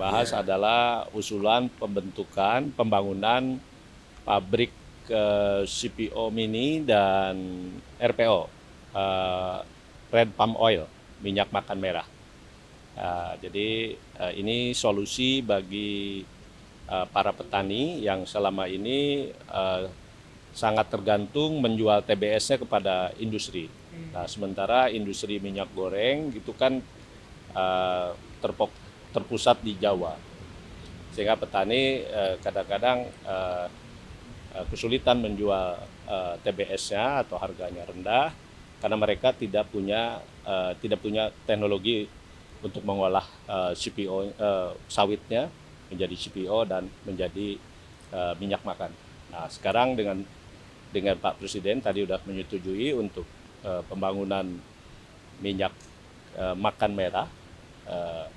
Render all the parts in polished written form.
bahas adalah usulan pembangunan pabrik CPO mini dan RPO, eh, red palm oil, minyak makan merah. Jadi ini solusi bagi para petani yang selama ini sangat tergantung menjual TBS-nya kepada industri. Nah, sementara industri minyak goreng itu kan eh, terpusat di Jawa, sehingga petani kadang-kadang kesulitan menjual TBS-nya atau harganya rendah karena mereka tidak punya teknologi untuk mengolah CPO sawitnya menjadi CPO dan menjadi minyak makan. Nah, sekarang dengan Pak Presiden tadi sudah menyetujui untuk pembangunan minyak makan merah eh,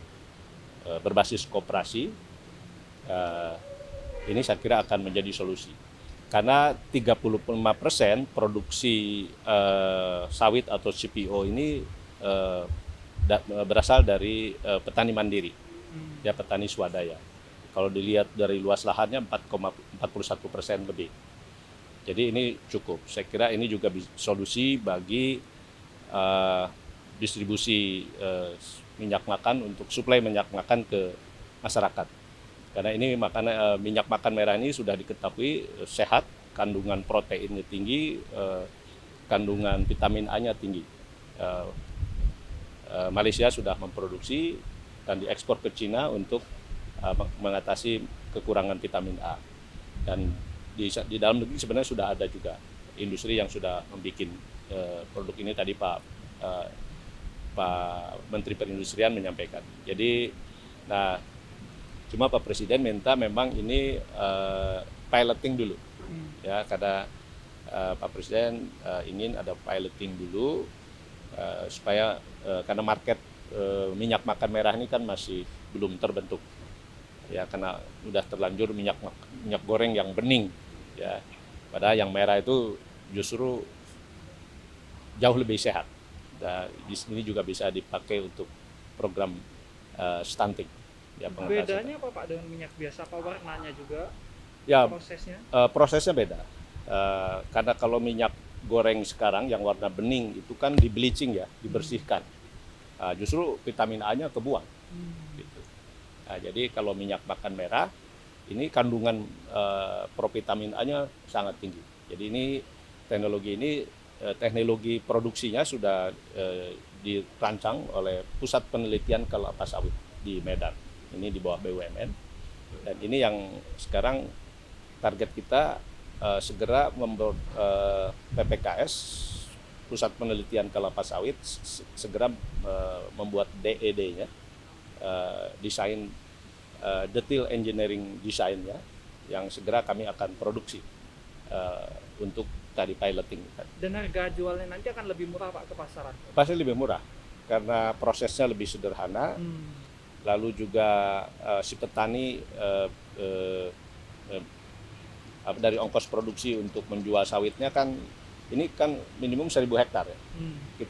berbasis koperasi. eh, ini saya kira akan menjadi solusi. Karena 35% produksi sawit atau CPO ini eh, berasal dari petani mandiri, ya petani swadaya. Kalau dilihat dari luas lahannya 4,41% lebih. Jadi ini cukup. Saya kira ini juga solusi bagi uh, distribusi minyak makan untuk suplai minyak makan ke masyarakat. Karena ini minyak makan merah ini sudah diketahui sehat, kandungan proteinnya tinggi, kandungan vitamin A-nya tinggi. Uh, Malaysia sudah memproduksi dan diekspor ke Cina untuk mengatasi kekurangan vitamin A. Dan di dalam negeri sebenarnya sudah ada juga industri yang sudah membuat produk ini tadi Pak Menteri Perindustrian menyampaikan. Jadi, nah cuma Pak Presiden minta memang ini piloting dulu, ya karena Pak Presiden ingin ada piloting dulu supaya karena market minyak makan merah ini kan masih belum terbentuk, ya karena udah terlanjur minyak goreng yang bening, ya padahal yang merah itu justru jauh lebih sehat. Dan di sini juga bisa dipakai untuk program stunting, ya Bedanya apa Pak dengan minyak biasa? Apa warnanya juga ya prosesnya? prosesnya beda. Karena kalau minyak goreng sekarang yang warna bening itu kan di bleaching, ya dibersihkan. Justru vitamin A-nya kebuang gitu. Nah, jadi kalau minyak makan merah ini kandungan provitamin A-nya sangat tinggi. Jadi teknologi produksinya sudah dirancang oleh Pusat Penelitian Kelapa Sawit di Medan. Ini di bawah BUMN. Dan ini yang sekarang target kita segera membuat PPKS, Pusat Penelitian Kelapa Sawit, segera membuat DED-nya, desain detail engineering desainnya, yang segera kami akan produksi untuk tadi piloting. Dan harga jualnya nanti akan lebih murah Pak ke pasaran? Pasti lebih murah karena prosesnya lebih sederhana. Lalu juga si petani dari ongkos produksi untuk menjual sawitnya kan ini kan minimum 1.000 hektar, ya.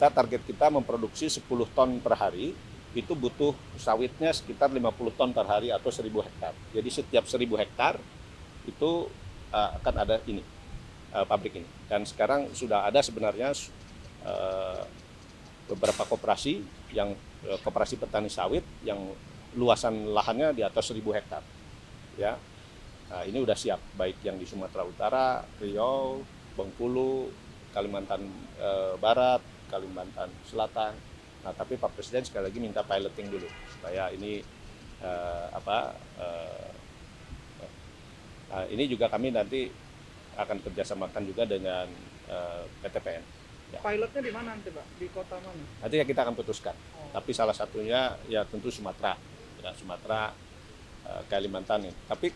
Target kita memproduksi 10 ton per hari, itu butuh sawitnya sekitar 50 ton per hari atau 1.000 hektar. Jadi setiap 1.000 hektar itu akan ada ini pabrik ini. Dan sekarang sudah ada sebenarnya beberapa koperasi yang koperasi petani sawit yang luasan lahannya di atas 1.000 hektar, ya. Nah, ini udah siap, baik yang di Sumatera Utara, Riau, Bengkulu, Kalimantan Barat, Kalimantan Selatan. Nah, tapi Pak Presiden sekali lagi minta piloting dulu supaya ini nah, ini juga kami nanti akan kerjasamakan juga dengan PTPN. Ya. Pilotnya di mana nanti Pak? Di kota mana? Nanti ya kita akan putuskan. Tapi salah satunya ya tentu Sumatera, ya Sumatera, Kalimantan ini. Tapi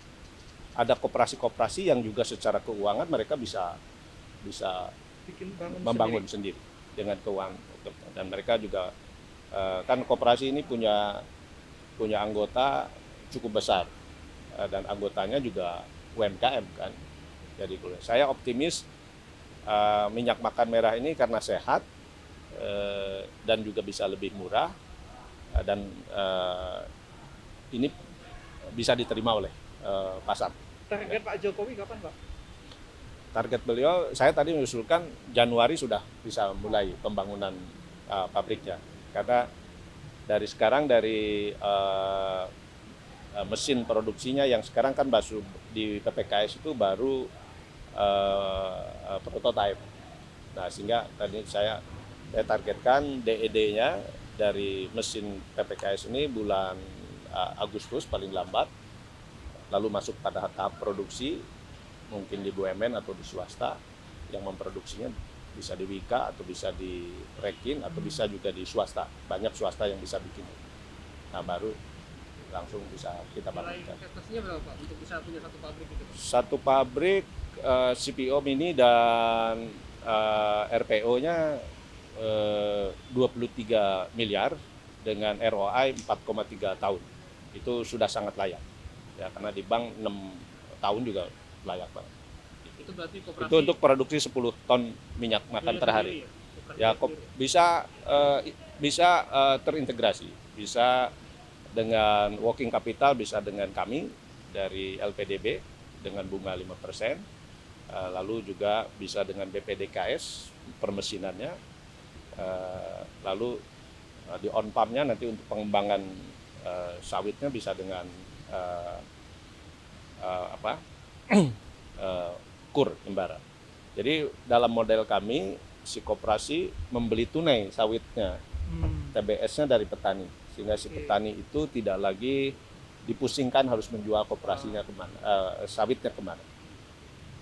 ada koperasi-koperasi yang juga secara keuangan mereka bisa membangun sendiri dengan keuangan, dan mereka juga kan koperasi ini punya anggota cukup besar, dan anggotanya juga UMKM kan. Jadi saya optimis minyak makan merah ini karena sehat dan juga bisa lebih murah, dan ini bisa diterima oleh pasar. Target Pak Jokowi kapan Pak? Target beliau, saya tadi mengusulkan Januari sudah bisa mulai pembangunan pabriknya. Karena dari sekarang dari mesin produksinya yang sekarang kan baru di PPKS itu baru prototype. Nah, sehingga tadi saya targetkan DED-nya dari mesin PPKS ini bulan Agustus paling lambat, lalu masuk pada tahap produksi, mungkin di BUMN atau di swasta yang memproduksinya bisa di Wika atau bisa di Rekin atau bisa juga di swasta. Banyak swasta yang bisa bikin. Nah, baru langsung bisa kita bangunkan. Investasinya berapa Pak untuk bisa punya satu pabrik itu? Satu pabrik CPO mini dan RPO-nya 23 miliar dengan ROI 4,3 tahun. Itu sudah sangat layak. Ya, karena di bank 6 tahun juga layak banget. Itu berarti koperasi. Itu untuk produksi 10 ton minyak makan per hari. Ya, bisa terintegrasi, bisa dengan working capital, bisa dengan kami dari LPDB dengan bunga 5%, lalu juga bisa dengan BPDKS permesinannya, lalu di on pump-nya nanti untuk pengembangan sawitnya bisa dengan kur Himbara. Jadi dalam model kami si koperasi membeli tunai sawitnya, TBS-nya dari petani, sehingga si petani itu tidak lagi dipusingkan harus menjual koperasinya kemana, sawitnya kemana.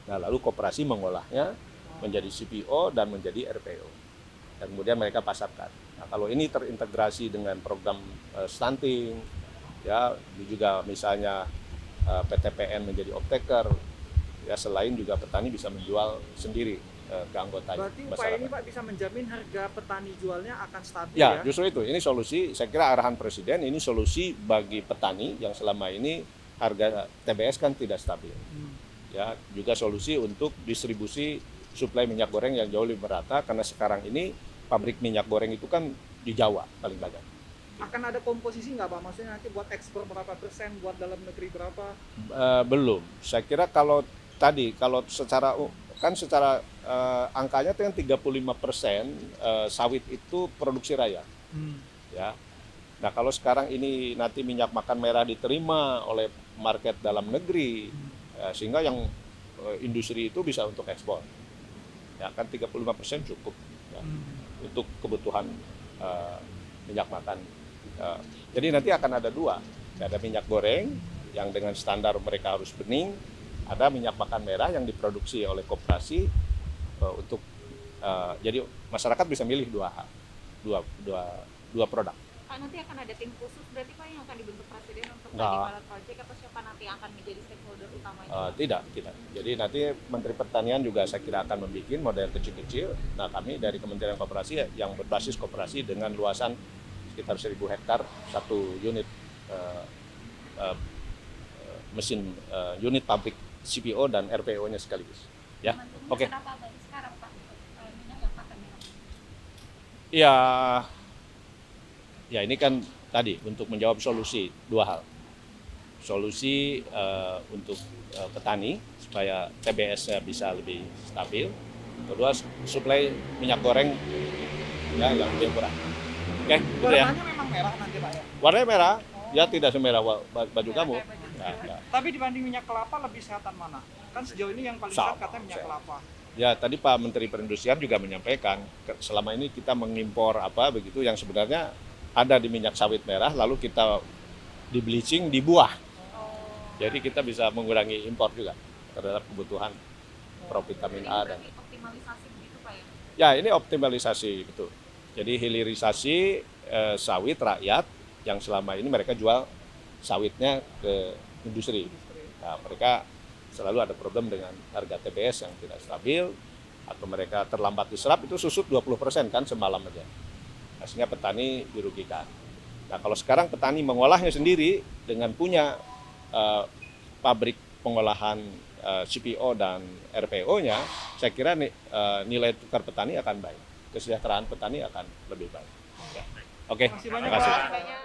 Nah, lalu koperasi mengolahnya menjadi CPO dan menjadi RPO, dan kemudian mereka pasarkan. Nah, kalau ini terintegrasi dengan program stunting, ya juga misalnya PTPN menjadi off-taker, ya selain juga petani bisa menjual sendiri ke anggota Berarti upaya ini Pak bisa menjamin harga petani jualnya akan stabil ya? ya? Justru itu, ini solusi, saya kira arahan Presiden, ini solusi bagi petani yang selama ini harga TBS kan tidak stabil. Ya, juga solusi untuk distribusi suplai minyak goreng yang jauh lebih merata, karena sekarang ini pabrik minyak goreng itu kan di Jawa paling banyak. Akan ada komposisi nggak Pak? Maksudnya nanti buat ekspor berapa persen, buat dalam negeri berapa? Belum. Saya kira kalau tadi, kalau secara angkanya itu yang 35% sawit itu produksi rakyat. Ya. Nah, kalau sekarang ini nanti minyak makan merah diterima oleh market dalam negeri, sehingga yang industri itu bisa untuk ekspor. Ya, kan 35% cukup ya, untuk kebutuhan minyak makan. Jadi nanti akan ada dua, ada minyak goreng yang dengan standar mereka harus bening, ada minyak makan merah yang diproduksi oleh koperasi untuk jadi masyarakat bisa milih dua produk. Pak, nanti akan ada tim khusus berarti Pak yang akan dibentuk Presiden untuk Nggak. tadi pilot project, atau siapa nanti yang akan menjadi stakeholder utamanya? Tidak. Jadi nanti Menteri Pertanian juga saya kira akan membuat model kecil-kecil. Nah, kami dari Kementerian Koperasi yang berbasis koperasi dengan luasan sekitar 1.000 hektar, satu unit mesin unit pabrik CPO dan RPO-nya sekaligus. Ya, oke. Kenapa baru sekarang Pak minyak yang pakai merah? Ya ini kan tadi untuk menjawab solusi dua hal. Solusi untuk petani supaya TBS-nya bisa lebih stabil. Kedua, suplai minyak goreng ya yang lebih murah. Oke, gitu ya. Warnanya memang merah nanti Pak ya? Warnanya merah, ya tidak semerah baju kamu. Ya. Tapi dibanding minyak kelapa lebih sehatan mana? Kan sejauh ini yang paling sehat katanya minyak kelapa. Ya, tadi Pak Menteri Perindustrian juga menyampaikan selama ini kita mengimpor apa begitu yang sebenarnya ada di minyak sawit merah, lalu kita di bleaching di buah. Jadi kita bisa mengurangi impor juga terhadap kebutuhan provitamin A dan Optimalisasi begitu Pak ya? ya ini optimalisasi betul. Jadi hilirisasi sawit rakyat yang selama ini mereka jual sawitnya ke industri. Nah, mereka selalu ada problem dengan harga TBS yang tidak stabil atau mereka terlambat diserap, itu susut 20% kan semalam aja. Nah, sehingga petani dirugikan. Nah, kalau sekarang petani mengolahnya sendiri dengan punya pabrik pengolahan CPO dan RPO-nya, saya kira nilai tukar petani akan baik, kesejahteraan petani akan lebih baik. Oke, Terima kasih banyak, terima kasih. Pak. Banyak.